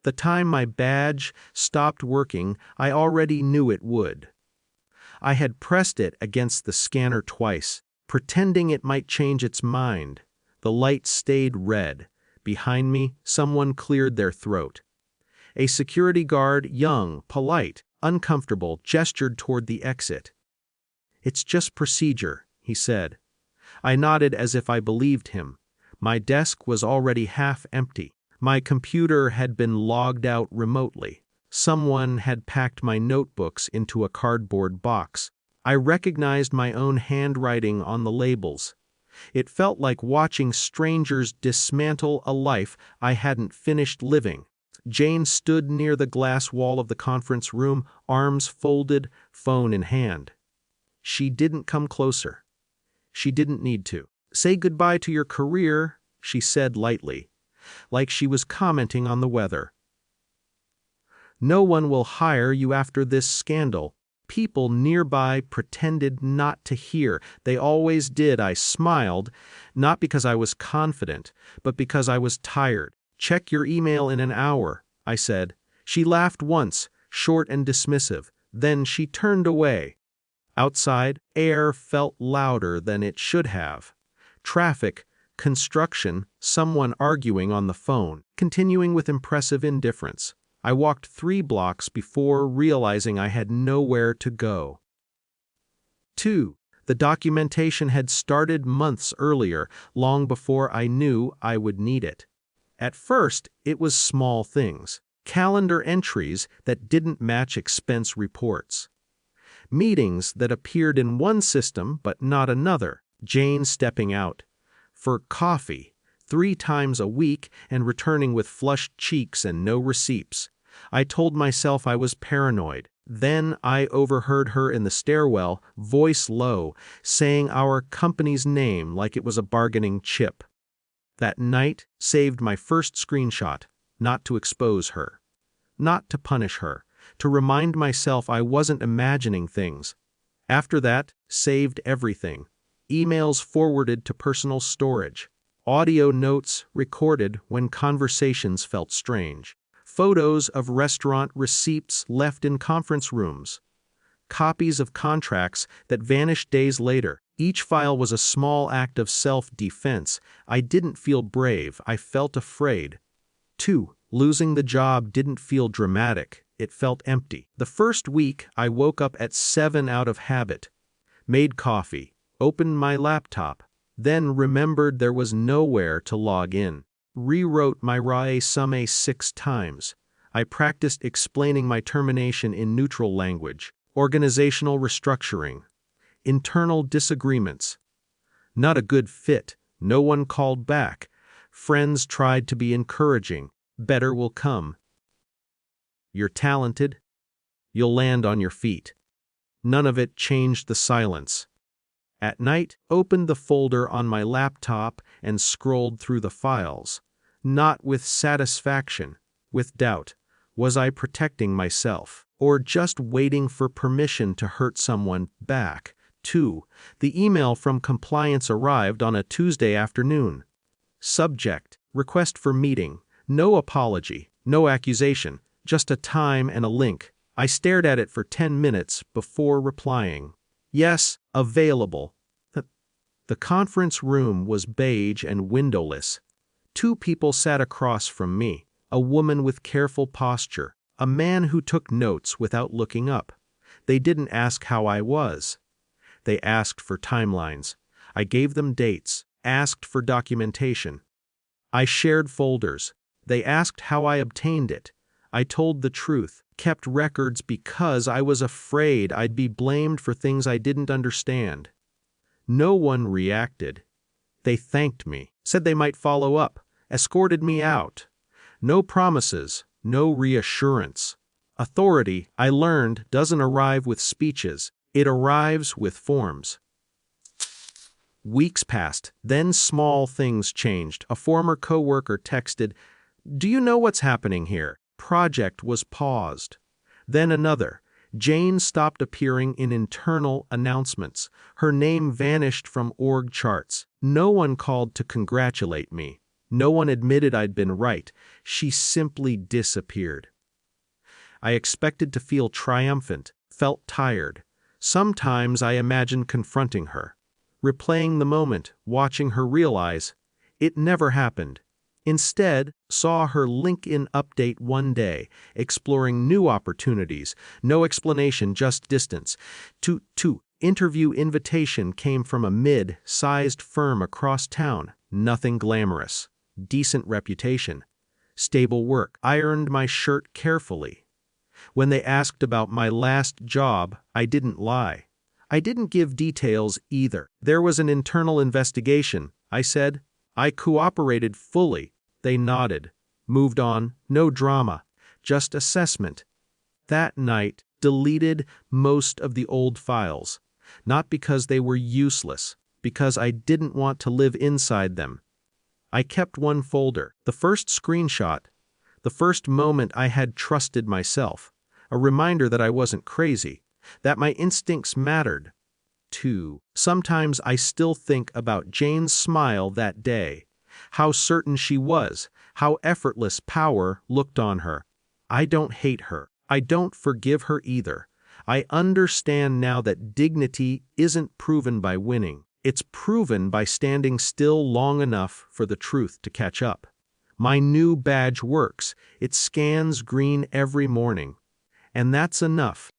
The time my badge stopped working, I already knew it would. I had pressed it against the scanner twice, pretending it might change its mind. The light stayed red. Behind me, someone cleared their throat. A security guard, young, polite, uncomfortable, gestured toward the exit. "It's just procedure," he said. I nodded as if I believed him. My desk was already half empty. My computer had been logged out remotely. Someone had packed my notebooks into a cardboard box. I recognized my own handwriting on the labels. It felt like watching strangers dismantle a life I hadn't finished living. Jane stood near the glass wall of the conference room, arms folded, phone in hand. She didn't come closer. She didn't need to. "Say goodbye to your career," she said lightly, like she was commenting on the weather. "No one will hire you after this scandal." People nearby pretended not to hear. They always did. I smiled, not because I was confident, but because I was tired. "Check your email in an hour," I said. She laughed once, short and dismissive. Then she turned away. Outside, air felt louder than it should have. Traffic, construction, someone arguing on the phone, continuing with impressive indifference. I walked 3 blocks before realizing I had nowhere to go. 2. The documentation had started months earlier, long before I knew I would need it. At first, it was small things. Calendar entries that didn't match expense reports. Meetings that appeared in one system but not another. Jane stepping out for coffee 3 times a week and returning with flushed cheeks and no receipts. I told myself I was paranoid. Then I overheard her in the stairwell, voice low, saying our company's name like it was a bargaining chip. That night saved my first screenshot, not to expose her, not to punish her, to remind myself I wasn't imagining things. After that, saved everything. Emails forwarded to personal storage. Audio notes recorded when conversations felt strange. Photos of restaurant receipts left in conference rooms. Copies of contracts that vanished days later. Each file was a small act of self-defense. I didn't feel brave, I felt afraid. 2. Losing the job didn't feel dramatic, it felt empty. The first week, I woke up at 7 out of habit. Made coffee, opened my laptop, then remembered there was nowhere to log in. Rewrote my resume 6 times. I practiced explaining my termination in neutral language. Organizational restructuring. Internal disagreements. Not a good fit. No one called back. Friends tried to be encouraging. Better will come. You're talented. You'll land on your feet. None of it changed the silence. At night, opened the folder on my laptop and scrolled through the files. Not with satisfaction, with doubt. Was I protecting myself, or just waiting for permission to hurt someone back? 2. The email from compliance arrived on a Tuesday afternoon. Subject: request for meeting. No apology, no accusation, just a time and a link. I stared at it for 10 minutes before replying. Yes, available. The conference room was beige and windowless. 2 people sat across from me, a woman with careful posture, a man who took notes without looking up. They didn't ask how I was. They asked for timelines. I gave them dates, asked for documentation. I shared folders. They asked how I obtained it. I told the truth, kept records because I was afraid I'd be blamed for things I didn't understand. No one reacted. They thanked me, said they might follow up, escorted me out. No promises, no reassurance. Authority, I learned, doesn't arrive with speeches. It arrives with forms. Weeks passed, then small things changed. A former coworker texted, "Do you know what's happening here?" Project was paused. Then another. Jane stopped appearing in internal announcements. Her name vanished from org charts. No one called to congratulate me. No one admitted I'd been right. She simply disappeared. I expected to feel triumphant, felt tired. Sometimes I imagined confronting her, replaying the moment, watching her realize. It never happened. Instead, saw her LinkedIn update one day, exploring new opportunities, no explanation, just distance. Interview invitation came from a mid-sized firm across town, nothing glamorous, decent reputation, stable work. I ironed my shirt carefully. When they asked about my last job, I didn't lie. I didn't give details either. There was an internal investigation, I said. I cooperated fully. They nodded. Moved on, no drama, just assessment. That night, deleted most of the old files. Not because they were useless, because I didn't want to live inside them. I kept one folder, the first screenshot, the first moment I had trusted myself, a reminder that I wasn't crazy, that my instincts mattered. 2. Sometimes I still think about Jane's smile that day, how certain she was, how effortless power looked on her. I don't hate her. I don't forgive her either. I understand now that dignity isn't proven by winning. It's proven by standing still long enough for the truth to catch up. My new badge works. It scans green every morning. And that's enough.